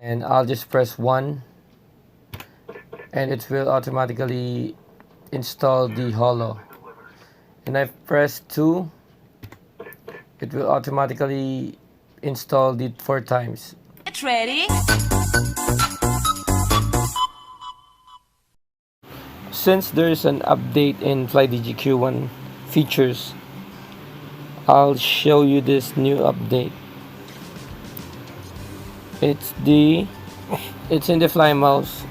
and I'll just press 1 and it will automatically install the holo. And I press 2, it will automatically install it 4 times. Get ready. Since there is an update in Flydigi Q1 features, I'll show you this new update. It's in the Flymouse.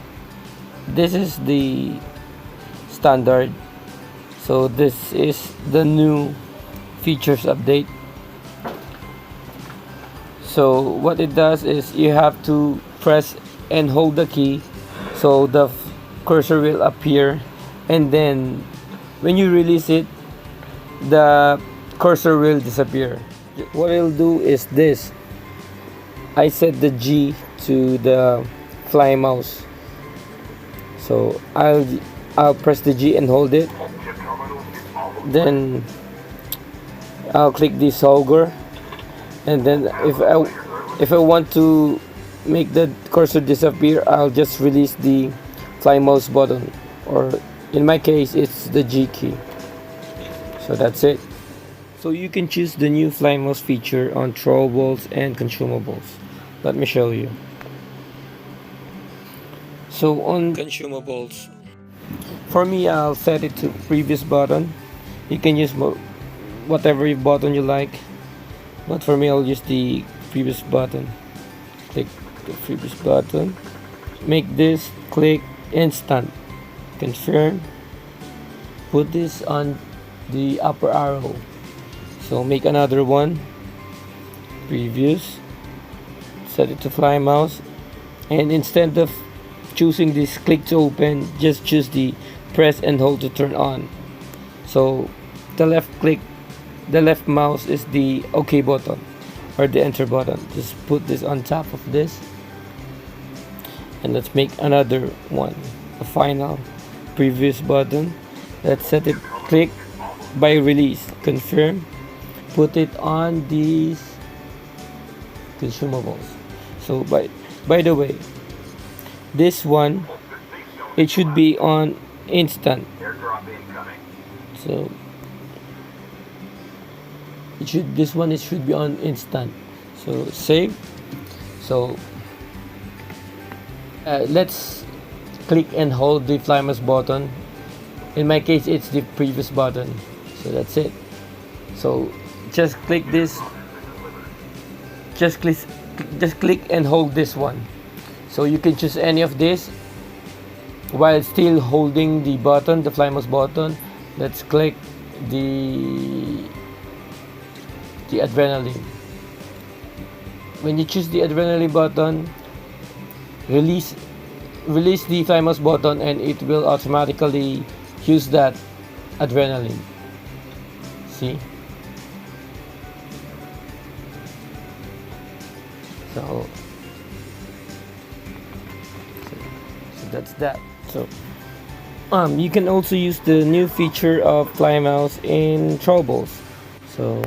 This is the standard. So this is the new features update. So what it does is you have to press and hold the key so the cursor will appear, and then when you release it, the cursor will disappear. What it'll do is this. I set the G to the Flymouse. So I'll press the G and hold it. Then I'll click the solver, and then if I want to make the cursor disappear, I'll just release the Flymouse button, or in my case it's the G key. So that's it. So you can choose the new Flymouse feature on throwables and consumables. Let me show you. So on consumables, for me, I'll set it to previous button. You can use whatever button you like, but for me I'll use the previous button. Click the previous button, make this click instant, confirm, put this on the upper arrow. So make another one, previous, set it to Flymouse, and instead of choosing this click to open, just choose the press and hold to turn on. So the left mouse is the OK button or the enter button. Just put this on top of this, and let's make another one, a final previous button. Let's set it click by release, confirm, put it on these consumables. So by the way, this one, it should be on instant. So this one, it should be on instant. So save. So let's click and hold the Flymouse button. In my case, it's the previous button. So that's it. So just click this. Just click and hold this one. So you can choose any of this while still holding the button, the Flymouse button. Let's click the adrenaline. When you choose the adrenaline button, release the Flymouse button, and it will automatically use that adrenaline. See? So that's that. So you can also use the new feature of Flymouse in throwables. So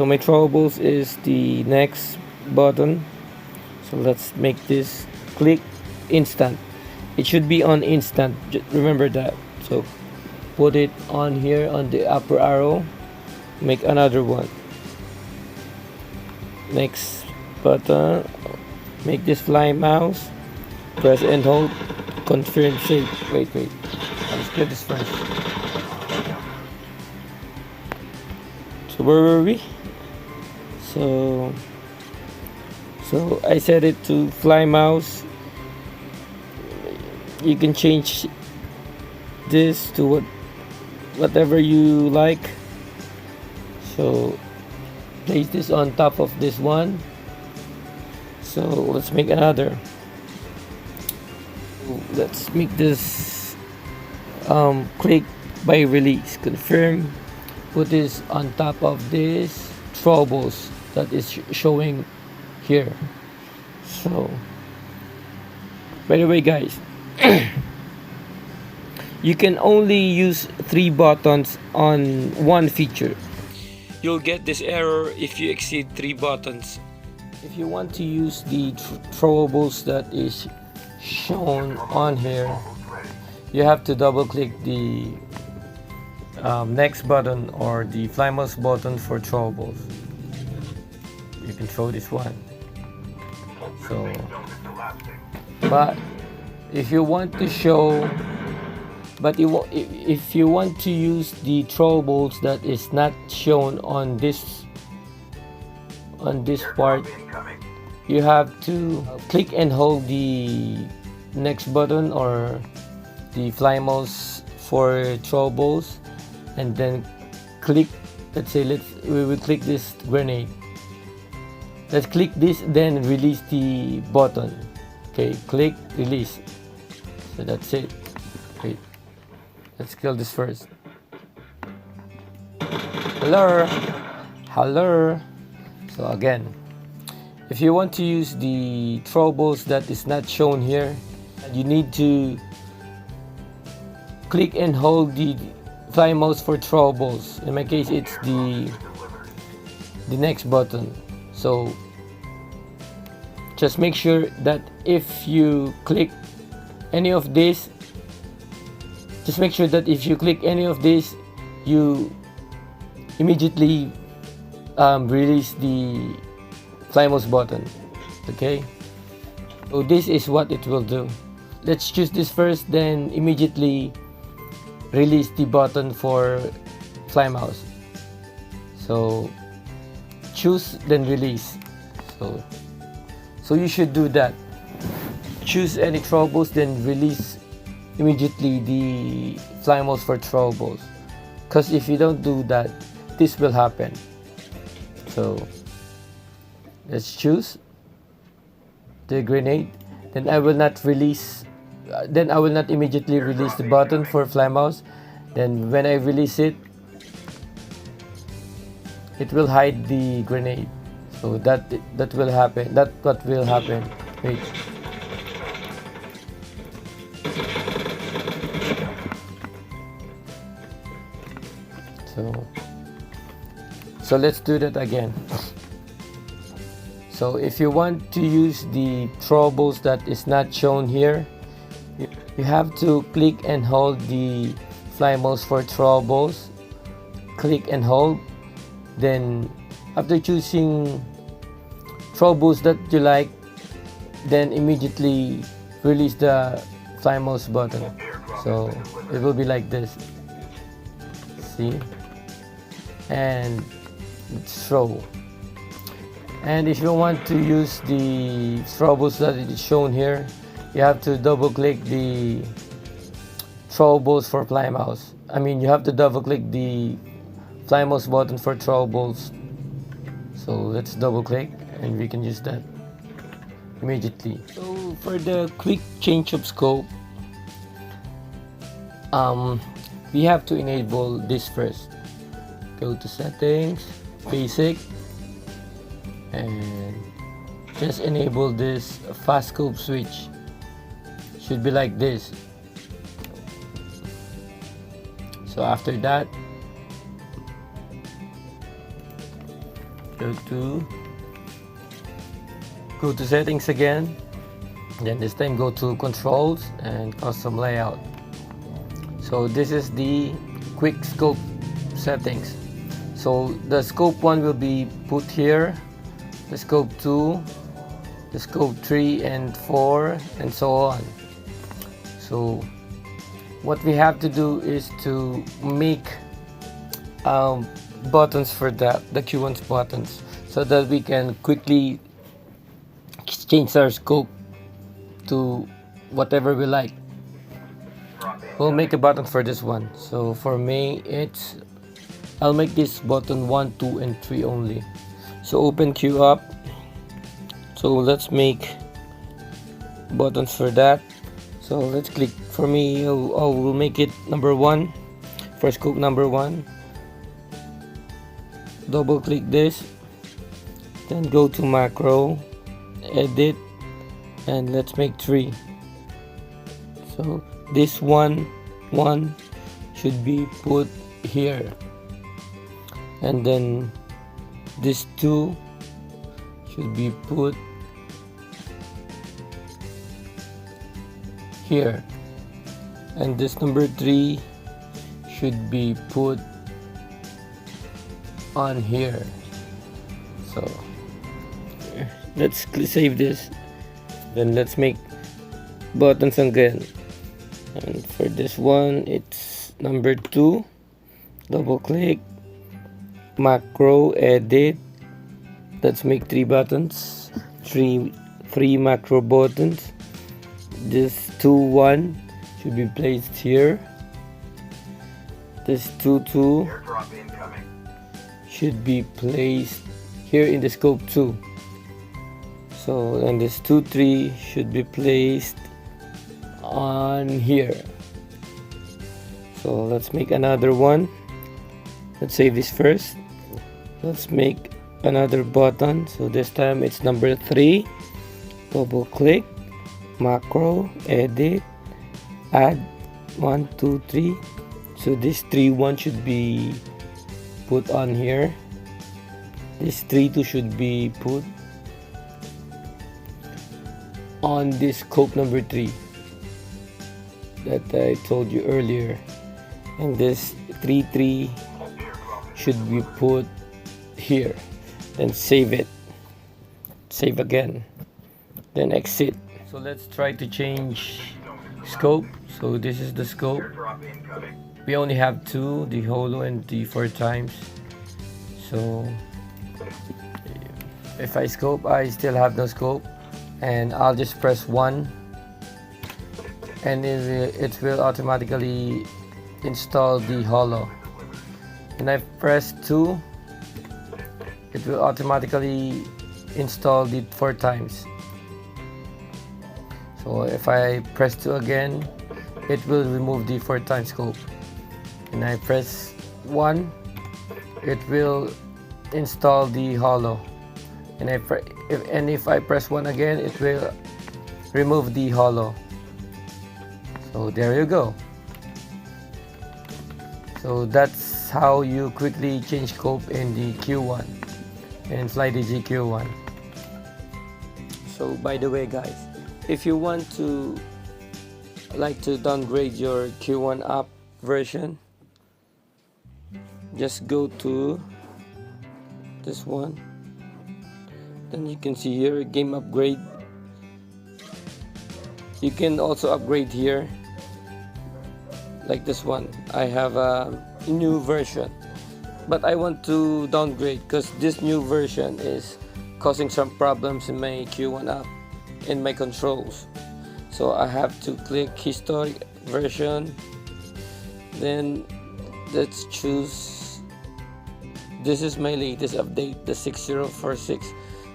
my throwables is the next button. So let's make this click instant. It should be on instant. Remember that. So put it on here on the upper arrow. Make another one. Next button. Make this Flymouse. Press and hold. Confirm. Save. Wait. Let's get this first. So where were we? So I set it to Flymouse. You can change this to whatever you like. So place this on top of this one. So let's make another. Let's make this click by release, confirm, put this on top of this throwables that is showing here. So by the way, guys, you can only use 3 buttons on one feature. you'll get this error if you exceed 3 buttons. If you want to use the throwables that is shown on here, you have to double click the next button or the Flymouse button for throwables. You can throw this one. So, but if you want to show, if you want to use the throwables that is not shown on this part, you have to click and hold the next button or the Flymouse for throwables, and then click. Let's say we will click this grenade. Let's click this, then release the button. Okay, click, release. So that's it. Wait, let's kill this first. Hello. So again, if you want to use the throwables that is not shown here, you need to click and hold the Flymouse for throwables. In my case, it's the next button. So just make sure that if you click any of this, you immediately release the Flymouse button. Okay, so this is what it will do. Let's choose this first, then immediately release the button for Flymouse. So choose, then release. So you should do that. Choose any throwables, then release immediately the Flymouse for throwables. Because if you don't do that, this will happen. So let's choose the grenade. Then I will not immediately release the button for Flymouse. Then when I release it, it will hide the grenade. So that will happen. That's what will happen. Wait. So let's do that again. So if you want to use the throwables that is not shown here, you have to click and hold the Flymouse for throwables. Click and hold. Then after choosing throwables that you like, then immediately release the Flymouse button. So it will be like this. See? And throw. And if you want to use the throwables that is shown here, you have to double click the throwables for Flymouse. You have to double click the Flymouse button for throwables. So let's double click and we can use that immediately. So for the quick change of scope, we have to enable this first. Go to settings, basic, and just enable this fast scope switch. Should be like this. So after that, go to settings again, then this time go to controls and custom layout. So this is the quick scope settings. So the scope 1 will be put here, the scope 2, the scope 3 and 4, and so on. So what we have to do is to make buttons for the Q1 buttons, so that we can quickly change our scope to whatever we like. We'll make a button for this one. So for me, I'll make this button 1, 2 and 3 only. So open Q up. So let's make buttons for that. So let's click. For me, we'll make it number 1 for scope number 1. Double click this, then go to macro, edit, and let's make 3. So this one should be put here. and then this 2 should be put here, and this number 3 should be put on here. So let's save this, then let's make buttons again. And for this one, it's number 2, double click, macro, edit. Let's make 3 buttons, three macro buttons. This 2-1 should be placed here. This 2-2 should be placed here in the scope 2. So, and this 2-3 should be placed on here. So let's make another one. Let's save this first. Let's make another button. So this time it's number 3, double click, macro, edit, add 1, 2, 3. So this 3-1 should be put on here. This 3-2 should be put on this scope number 3 that I told you earlier, and this 3-3 should be put here. Then save it, save again, then exit. So let's try to change scope. So this is the scope. We only have 2, the holo and the 4 times. So if I scope, I still have no scope, and I'll just press 1, and it will automatically install the holo. And I press 2, it will automatically install the 4 times. So if I press 2 again, it will remove the 4 times scope. And I press 1, it will install the holo. And if I press 1 again, it will remove the holo. So there you go. So that's how you quickly change scope in the Q1, in Flydigi Q1. So by the way guys, if you want to downgrade your Q1 app version, just go to this one, then you can see here game upgrade. You can also upgrade here like this one. I have a new version, but I want to downgrade because this new version is causing some problems in my Q1 app, in my controls. So I have to click historic version, then let's choose, this is my latest update, the 6046.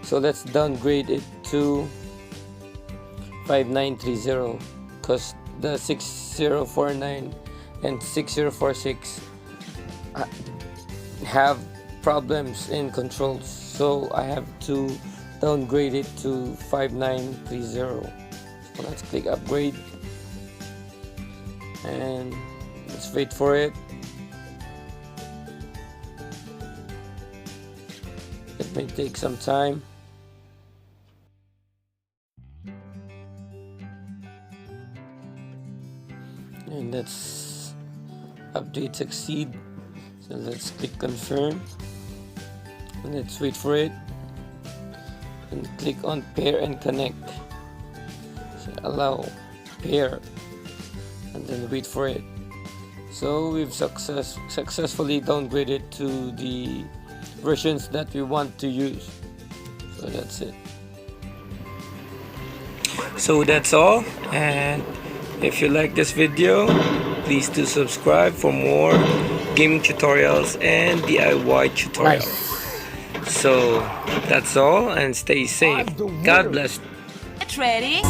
So let's downgrade it to 5930 because the 6049 and 6046 have problems in controls, so I have to downgrade it to 5930. So let's click upgrade and let's wait for it. It may take some time. And let's update succeed. So let's click confirm and let's wait for it, and click on pair and connect. So allow pair and then wait for it. So we've successfully downgraded to the versions that we want to use. So that's it. So that's all, and if you like this video, please do subscribe for more gaming tutorials and DIY tutorials. Nice. So that's all, and stay safe. God bless. Get ready.